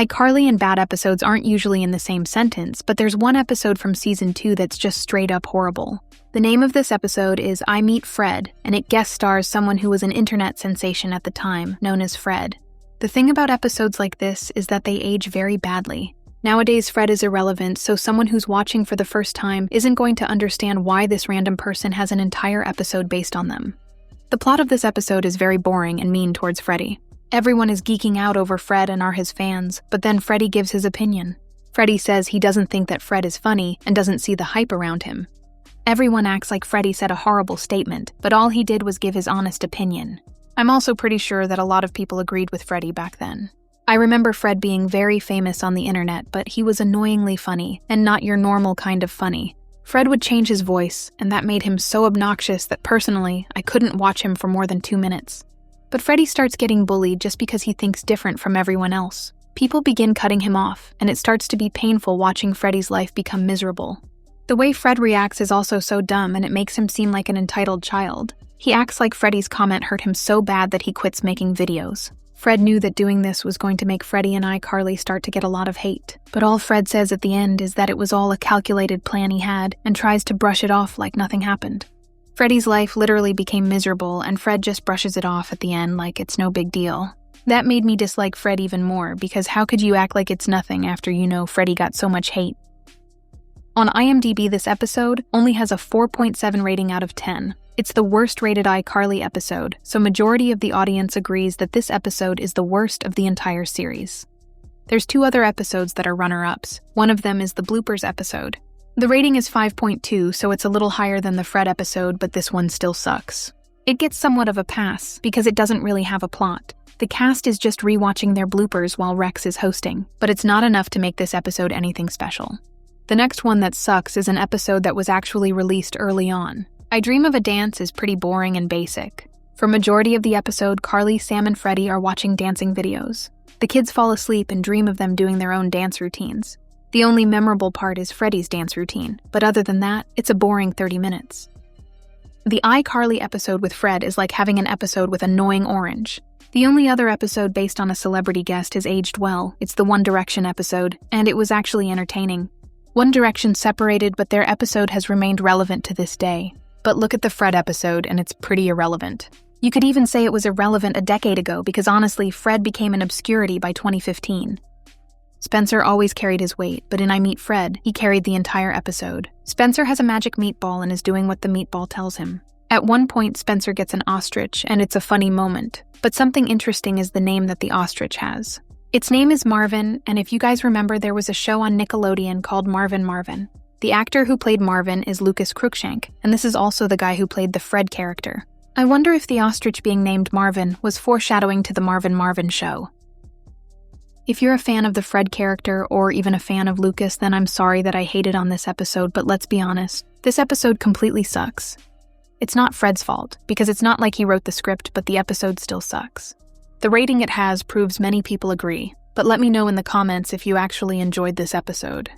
iCarly and bad episodes aren't usually in the same sentence, but there's one episode from season 2 that's just straight up horrible. The name of this episode is iMeet Fred, and it guest stars someone who was an internet sensation at the time, known as Fred. The thing about episodes like this is that they age very badly. Nowadays, Fred is irrelevant, so someone who's watching for the first time isn't going to understand why this random person has an entire episode based on them. The plot of this episode is very boring and mean towards Freddy. Everyone is geeking out over Fred and are his fans, but then Freddy gives his opinion. Freddy says he doesn't think that Fred is funny and doesn't see the hype around him. Everyone acts like Freddy said a horrible statement, but all he did was give his honest opinion. I'm also pretty sure that a lot of people agreed with Freddy back then. I remember Fred being very famous on the internet, but he was annoyingly funny, and not your normal kind of funny. Fred would change his voice, and that made him so obnoxious that personally, I couldn't watch him for more than 2 minutes. But Freddy starts getting bullied just because he thinks different from everyone else. People begin cutting him off, and it starts to be painful watching Freddy's life become miserable. The way Fred reacts is also so dumb, and it makes him seem like an entitled child. He acts like Freddy's comment hurt him so bad that he quits making videos. Fred knew that doing this was going to make Freddy and iCarly start to get a lot of hate. But all Fred says at the end is that it was all a calculated plan he had, and tries to brush it off like nothing happened. Freddy's life literally became miserable, and Fred just brushes it off at the end like it's no big deal. That made me dislike Fred even more, because how could you act like it's nothing after you know Freddy got so much hate? On IMDb, this episode only has a 4.7 rating out of 10. It's the worst rated iCarly episode, so majority of the audience agrees that this episode is the worst of the entire series. There's 2 other episodes that are runner-ups. One of them is the bloopers episode. The rating is 5.2, so it's a little higher than the Fred episode, but this one still sucks. It gets somewhat of a pass, because it doesn't really have a plot. The cast is just rewatching their bloopers while Rex is hosting, but it's not enough to make this episode anything special. The next one that sucks is an episode that was actually released early on. I Dream of a Dance is pretty boring and basic. For majority of the episode, Carly, Sam, and Freddy are watching dancing videos. The kids fall asleep and dream of them doing their own dance routines. The only memorable part is Freddy's dance routine, but other than that, it's a boring 30 minutes. The iCarly episode with Fred is like having an episode with Annoying Orange. The only other episode based on a celebrity guest has aged well. It's the One Direction episode, and it was actually entertaining. One Direction separated, but their episode has remained relevant to this day. But look at the Fred episode, and it's pretty irrelevant. You could even say it was irrelevant a decade ago, because honestly, Fred became an obscurity by 2015. Spencer always carried his weight, but in iMeet Fred, he carried the entire episode. Spencer has a magic meatball and is doing what the meatball tells him. At one point, Spencer gets an ostrich, and it's a funny moment. But something interesting is the name that the ostrich has. Its name is Marvin, and if you guys remember, there was a show on Nickelodeon called Marvin Marvin. The actor who played Marvin is Lucas Cruikshank, and this is also the guy who played the Fred character. I wonder if the ostrich being named Marvin was foreshadowing to the Marvin Marvin show. If you're a fan of the Fred character, or even a fan of Lucas, then I'm sorry that I hated on this episode, but let's be honest, this episode completely sucks. It's not Fred's fault, because it's not like he wrote the script, but the episode still sucks. The rating it has proves many people agree, but let me know in the comments if you actually enjoyed this episode.